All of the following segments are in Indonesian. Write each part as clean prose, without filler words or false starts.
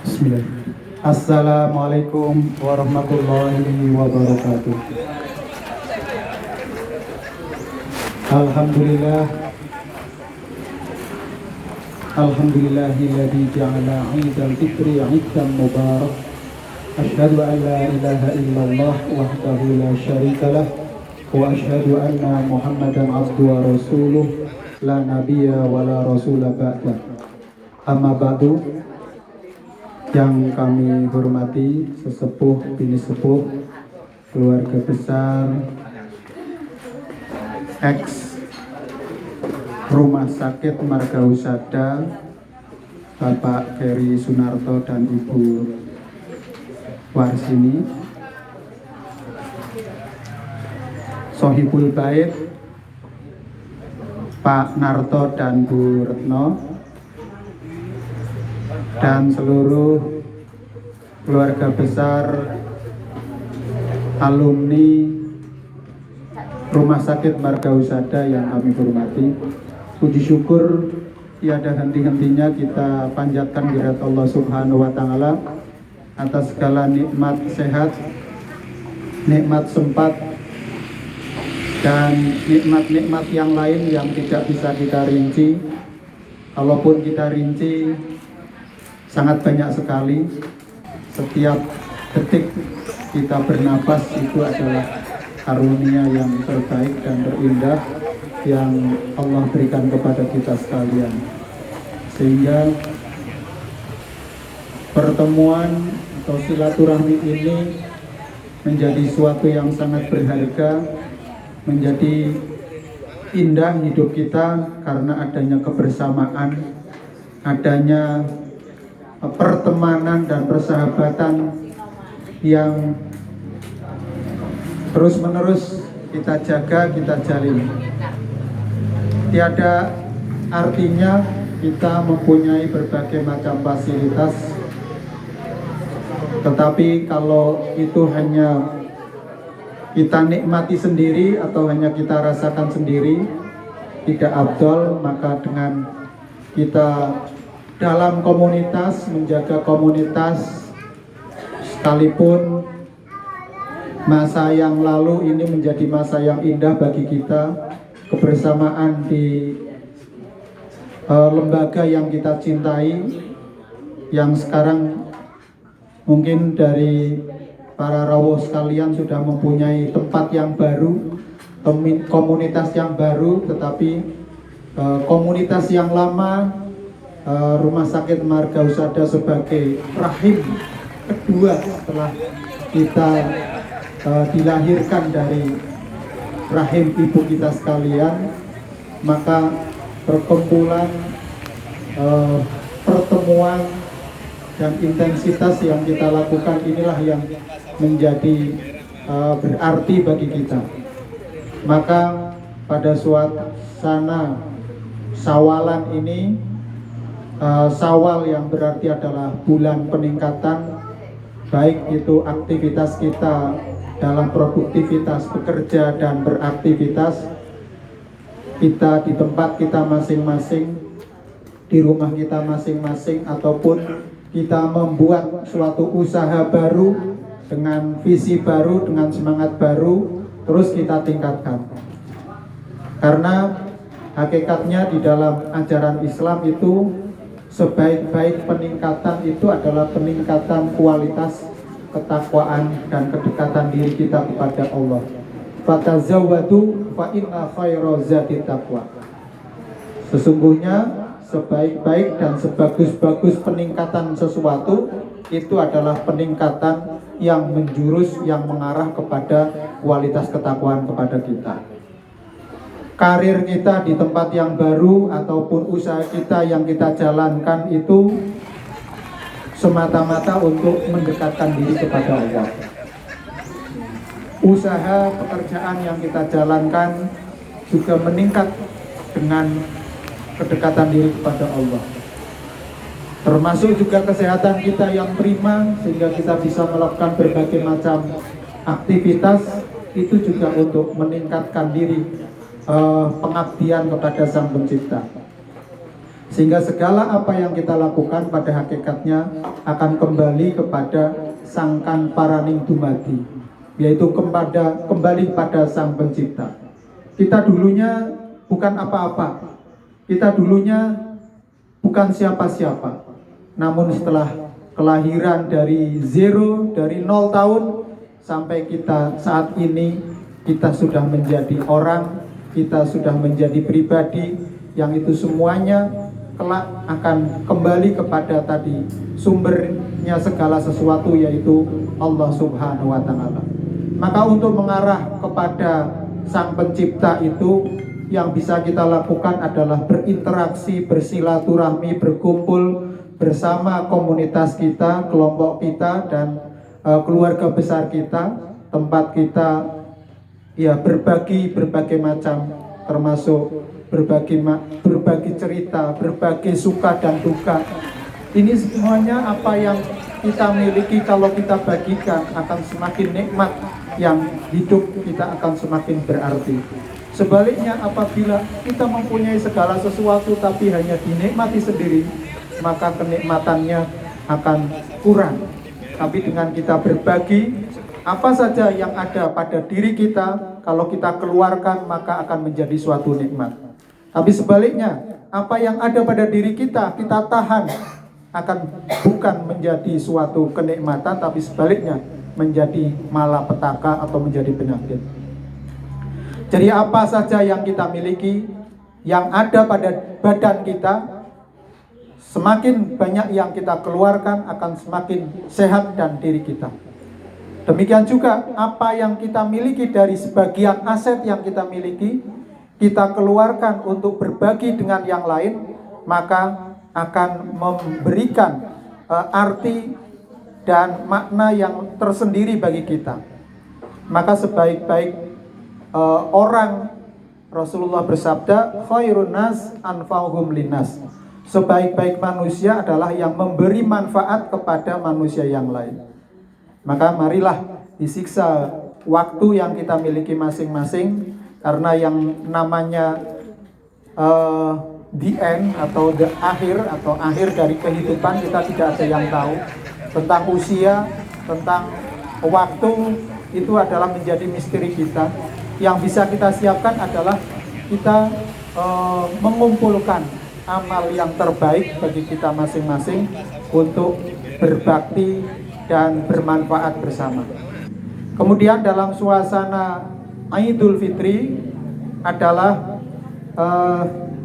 Bismillah. Assalamualaikum warahmatullahi wabarakatuh. Alhamdulillah. Alhamdulillahilladzi ja'ala 'idal fitri 'idan mubarak. Asyhadu an la ilaha illallah wahdahu la syarikalah wa asyhadu anna Muhammadan 'abduhu wa rasuluh la nabiyya wa la rasula ba'da. Amma ba'du. Yang kami hormati sesepuh, bini sepuh, keluarga besar ex Rumah Sakit Marga Husada, Bapak Ferry Sunarto dan Ibu Warsini, Sohibul Bait Pak Narto dan Bu Retno, dan seluruh keluarga besar alumni Rumah Sakit Marga Husada yang kami hormati. Puji syukur tiada henti-hentinya kita panjatkan kehadirat Allah Subhanahu wa Ta'ala atas segala nikmat sehat, nikmat sempat, dan nikmat-nikmat yang lain yang tidak bisa kita rinci. Kalaupun kita rinci, sangat banyak sekali. Setiap detik kita bernapas itu adalah karunia yang terbaik dan terindah yang Allah berikan kepada kita sekalian. Sehingga pertemuan atau silaturahmi ini menjadi suatu yang sangat berharga, menjadi indah hidup kita karena adanya kebersamaan, adanya pertemanan dan persahabatan yang terus-menerus kita jaga, kita jalin. Tiada artinya kita mempunyai berbagai macam fasilitas, tetapi kalau itu hanya kita nikmati sendiri atau hanya kita rasakan sendiri, tidak afdol. Maka dengan kita dalam komunitas, menjaga komunitas, sekalipun masa yang lalu ini menjadi masa yang indah bagi kita, kebersamaan di lembaga yang kita cintai, yang sekarang mungkin dari para rawuh sekalian sudah mempunyai tempat yang baru, komunitas yang baru, tetapi komunitas yang lama, Rumah Sakit Marga Husada sebagai rahim kedua setelah kita dilahirkan dari rahim ibu kita sekalian, maka perkumpulan, pertemuan dan intensitas yang kita lakukan inilah yang menjadi berarti bagi kita. Maka pada suasana Sawalan ini, Sawal yang berarti adalah bulan peningkatan, baik itu aktivitas kita dalam produktivitas bekerja dan beraktivitas, kita di tempat kita masing-masing, di rumah kita masing-masing, ataupun kita membuat suatu usaha baru dengan visi baru, dengan semangat baru, terus kita tingkatkan. Karena hakikatnya di dalam ajaran Islam itu sebaik-baik peningkatan itu adalah peningkatan kualitas ketakwaan dan kedekatan diri kita kepada Allah. Fatazawwadu fa inna khairaz zati taqwa. Sesungguhnya sebaik-baik dan sebagus-bagus peningkatan sesuatu itu adalah peningkatan yang menjurus, yang mengarah kepada kualitas ketakwaan kepada kita. Karir kita di tempat yang baru ataupun usaha kita yang kita jalankan itu semata-mata untuk mendekatkan diri kepada Allah. Usaha pekerjaan yang kita jalankan juga meningkat dengan kedekatan diri kepada Allah. Termasuk juga kesehatan kita yang prima, sehingga kita bisa melakukan berbagai macam aktivitas, itu juga untuk meningkatkan diri, pengabdian kepada Sang Pencipta. Sehingga segala apa yang kita lakukan pada hakikatnya akan kembali kepada Sangkan Paraning Dumadi, yaitu kembali pada Sang Pencipta. Kita dulunya bukan apa-apa, kita dulunya bukan siapa-siapa. Namun setelah kelahiran dari zero, dari 0 tahun sampai kita saat ini, kita sudah menjadi orang, kita sudah menjadi pribadi yang itu semuanya kelak akan kembali kepada tadi sumbernya segala sesuatu, yaitu Allah Subhanahu wa Ta'ala. Maka untuk mengarah kepada Sang Pencipta itu, yang bisa kita lakukan adalah berinteraksi, bersilaturahmi, berkumpul bersama komunitas kita, kelompok kita, dan keluarga besar kita, tempat kita ya berbagai macam, termasuk berbagi cerita, berbagi suka dan duka. Ini semuanya apa yang kita miliki, kalau kita bagikan akan semakin nikmat, yang hidup kita akan semakin berarti. Sebaliknya, apabila kita mempunyai segala sesuatu tapi hanya dinikmati sendiri, maka kenikmatannya akan kurang. Tapi dengan kita berbagi, apa saja yang ada pada diri kita, kalau kita keluarkan maka akan menjadi suatu nikmat. Tapi sebaliknya, apa yang ada pada diri kita, kita tahan, akan bukan menjadi suatu kenikmatan, tapi sebaliknya menjadi malapetaka atau menjadi penyakit. Jadi apa saja yang kita miliki, yang ada pada badan kita, semakin banyak yang kita keluarkan akan semakin sehat dan diri kita. Demikian juga apa yang kita miliki dari sebagian aset yang kita miliki, kita keluarkan untuk berbagi dengan yang lain, maka akan memberikan arti dan makna yang tersendiri bagi kita. Maka sebaik-baik orang, Rasulullah bersabda, khairun nas anfa'uhum linnas. Sebaik-baik manusia adalah yang memberi manfaat kepada manusia yang lain. Maka marilah disiksa waktu yang kita miliki masing-masing, karena yang namanya the end atau the akhir dari kehidupan kita tidak ada yang tahu. Tentang usia, tentang waktu, itu adalah menjadi misteri kita. Yang bisa kita siapkan adalah kita mengumpulkan amal yang terbaik bagi kita masing-masing untuk berbakti dan bermanfaat bersama. Kemudian dalam suasana Idul Fitri adalah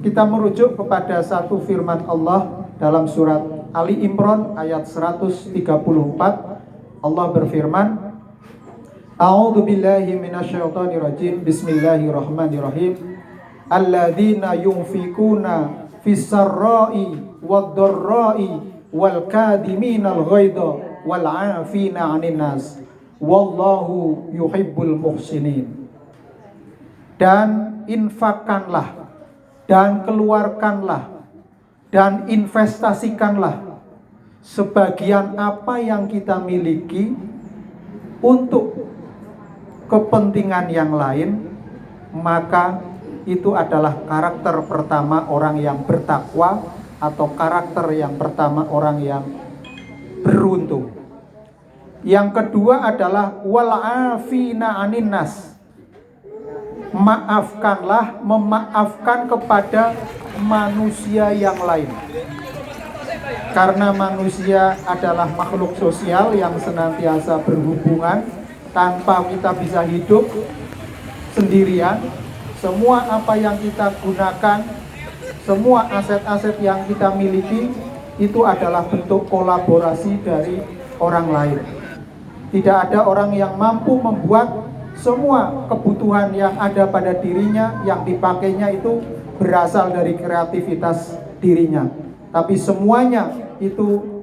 kita merujuk kepada satu firman Allah dalam surat Ali Imran ayat 134. Allah berfirman, A'udzu billahi minasyaitonir rajim. Bismillahirrahmanirrahim. Alladzina yunfikuna fis-sarra'i wad-dharra'i wal kadhiminal ghaidha wal 'afina 'anil nas. Wallahu yuhibbul muhsinin. Dan infakkanlah dan keluarkanlah dan investasikanlah sebagian apa yang kita miliki untuk kepentingan yang lain, maka itu adalah karakter pertama orang yang bertakwa, atau karakter yang pertama orang yang beruntung. Yang kedua adalah wal'afina anin nas. Maafkanlah, memaafkan kepada manusia yang lain. Karena manusia adalah makhluk sosial yang senantiasa berhubungan. Tanpa kita bisa hidup sendirian. Semua apa yang kita gunakan, semua aset-aset yang kita miliki, itu adalah bentuk kolaborasi dari orang lain. Tidak ada orang yang mampu membuat semua kebutuhan yang ada pada dirinya, yang dipakainya itu berasal dari kreativitas dirinya. Tapi semuanya itu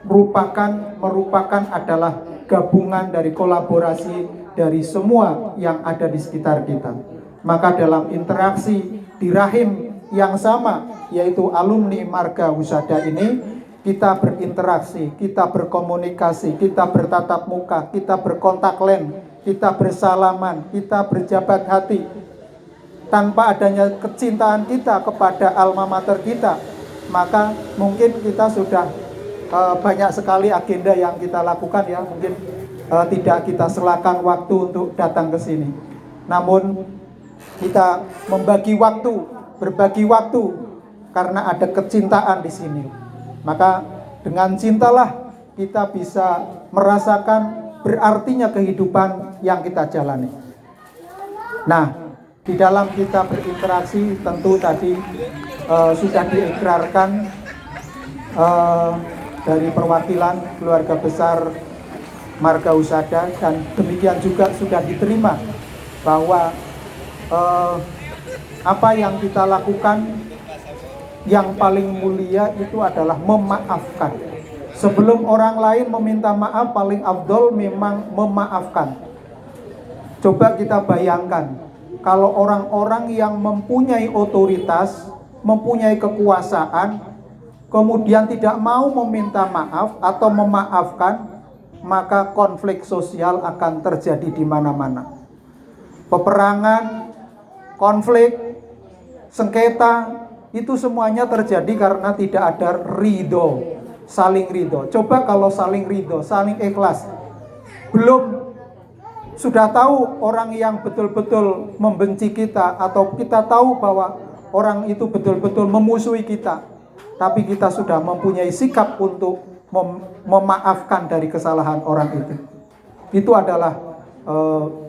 merupakan adalah gabungan dari kolaborasi dari semua yang ada di sekitar kita. Maka dalam interaksi di rahim yang sama, yaitu alumni Marga Husada ini, kita berinteraksi, kita berkomunikasi, kita bertatap muka, kita berkontak lens, kita bersalaman, kita berjabat hati. tanpa adanya kecintaan kita kepada alma mater kita, maka mungkin kita sudah banyak sekali agenda yang kita lakukan ya, mungkin tidak kita selakan waktu untuk datang ke sini. Namun kita membagi waktu, berbagi waktu karena ada kecintaan di sini. Maka dengan cintalah kita bisa merasakan berartinya kehidupan yang kita jalani. Nah, di dalam kita berinteraksi tentu tadi sudah diikrarkan dari perwakilan keluarga besar Marga Husada, dan demikian juga sudah diterima bahwa apa yang kita lakukan yang paling mulia itu adalah memaafkan. Sebelum orang lain meminta maaf, paling afdol memang memaafkan. Coba kita bayangkan, kalau orang-orang yang mempunyai otoritas, mempunyai kekuasaan, kemudian tidak mau meminta maaf atau memaafkan, maka konflik sosial akan terjadi di mana-mana. Peperangan, konflik, sengketa, itu semuanya terjadi karena tidak ada ridho, saling ridho. Coba kalau saling ridho, saling ikhlas, belum sudah tahu orang yang betul-betul membenci kita, atau kita tahu bahwa orang itu betul-betul memusuhi kita, tapi kita sudah mempunyai sikap untuk memaafkan dari kesalahan orang itu adalah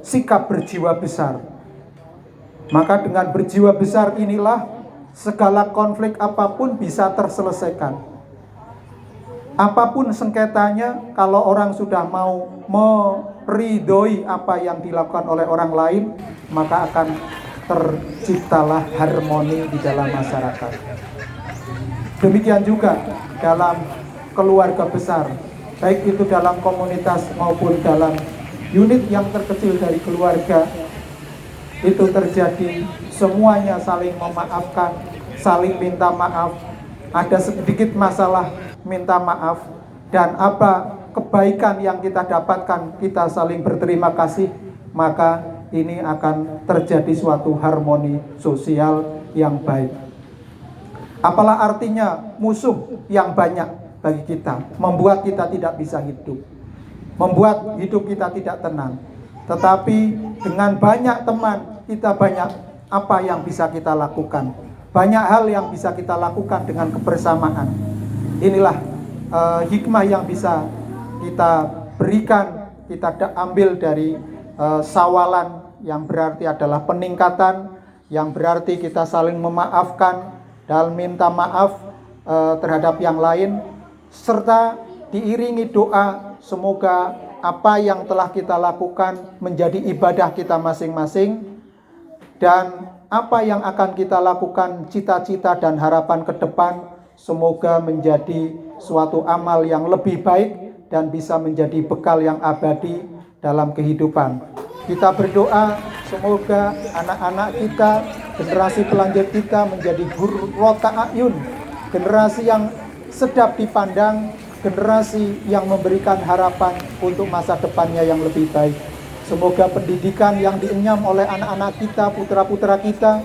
sikap berjiwa besar. Maka dengan berjiwa besar inilah segala konflik apapun bisa terselesaikan. Apapun sengketanya, kalau orang sudah mau meridhoi apa yang dilakukan oleh orang lain, maka akan terciptalah harmoni di dalam masyarakat. Demikian juga dalam keluarga besar, baik itu dalam komunitas maupun dalam unit yang terkecil dari keluarga, itu terjadi semuanya saling memaafkan, saling minta maaf. Ada sedikit masalah, minta maaf, dan apa kebaikan yang kita dapatkan, kita saling berterima kasih, maka ini akan terjadi suatu harmoni sosial yang baik. Apalah artinya musuh yang banyak bagi kita, membuat kita tidak bisa hidup, membuat hidup kita tidak tenang. Tetapi dengan banyak teman, kita banyak apa yang bisa kita lakukan, banyak hal yang bisa kita lakukan dengan kebersamaan. Inilah hikmah yang bisa kita berikan, kita ambil dari sawalan, yang berarti adalah peningkatan, yang berarti kita saling memaafkan dan minta maaf terhadap yang lain, serta diiringi doa semoga apa yang telah kita lakukan menjadi ibadah kita masing-masing, dan apa yang akan kita lakukan, cita-cita dan harapan ke depan, semoga menjadi suatu amal yang lebih baik dan bisa menjadi bekal yang abadi dalam kehidupan. Kita berdoa semoga anak-anak kita, generasi pelanjut kita menjadi qurrata a'yun, generasi yang sedap dipandang, generasi yang memberikan harapan untuk masa depannya yang lebih baik. Semoga pendidikan yang dienyam oleh anak-anak kita, putra-putra kita,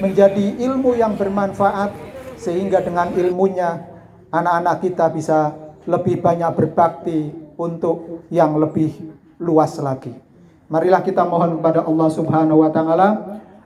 menjadi ilmu yang bermanfaat, sehingga dengan ilmunya anak-anak kita bisa lebih banyak berbakti untuk yang lebih luas lagi. Marilah kita mohon kepada Allah Subhanahu wa taala.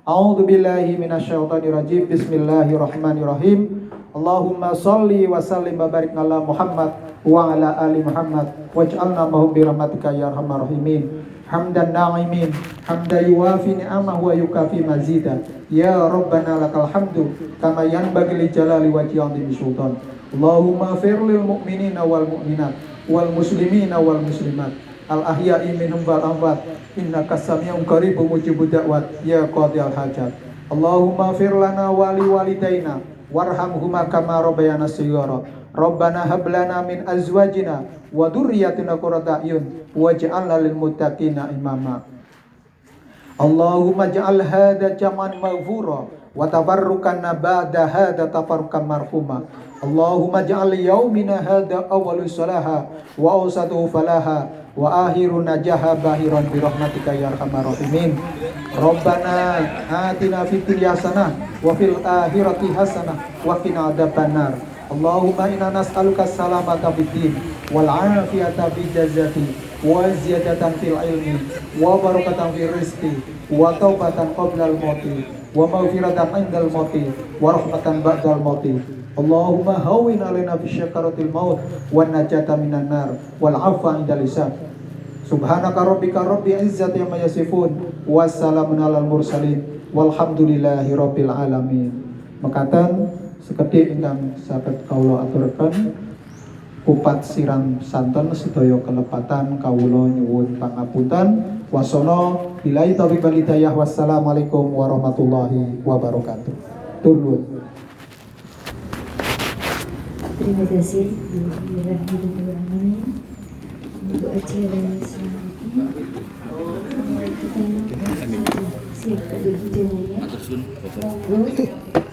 A'udzubillahi minasyaitonirrajim. Bismillahirrahmanirrahim. Allahumma shalli wa sallim wa barik ala Muhammad wa ala ali Muhammad waj'alna mahum bi rahmatika ya arhamar rahimin. Hamdan na'imin, hamdan yuwafi ni'amahu wa yukafi mazida. Ya Rabbana lakal hamdu kama yanbaghi li jalali wajhi 'azimi sultan. Allahumma fir lil mu'minina wal mu'minat wal muslimina wal muslimat al ahya'i minhum wal amwat innaka sami'un qaribun mujibud da'wat ya qadiyal hajat. Allahumma fir lana wa li walidaina warhamhuma kama rabbayana shighara. Rabbana hab lana min azwajina wa dzurriyyatina qurrata a'yun waj'alna lil muttaqina imama. Allahumma ja'al hadza jam'an maghfura wa tafarruqan ba'da hadza tafarruqan marhuma. Allahumma ja'al yaumina hadha awwalu salaha wa awsatuhu falaha wa akhiru najaha bahiran bi rahmatika ya arhamar rahimin. Rabbana atina fid dunya hasanah wa fil akhirati hasanah wa qina adzabannar. Allahumma inna nas'aluka salamata fid din wal afiyata fid jazati wa ziyadatan fil ilmi wa barakatan fil rizqi wa taubatan qabla al mauti wa maghfiratan 'indal mauti wa rahmatan ba'dal mauti. Allahumma hawwin 'alaina fi syakaratil maut wan najata minan nar wal 'afwa 'indal hisab. Subhanaka rabbika rabbil izzati amma yasifun wassalamun 'alal mursalin walhamdulillahi rabbil alamin. Mekaten sekedhik ingkang saged kawula aturaken kupat siram santen sedaya kelepatan kawula nyuwun pangapunten. Wasana billahi taufiq wal hidayah. Wassalamualaikum warahmatullahi wabarakatuh. Turun. Terima kasih Bismillahirrahmanirrahim untuk acara selanjutnya. Kita siap berbicara ya. Monggo.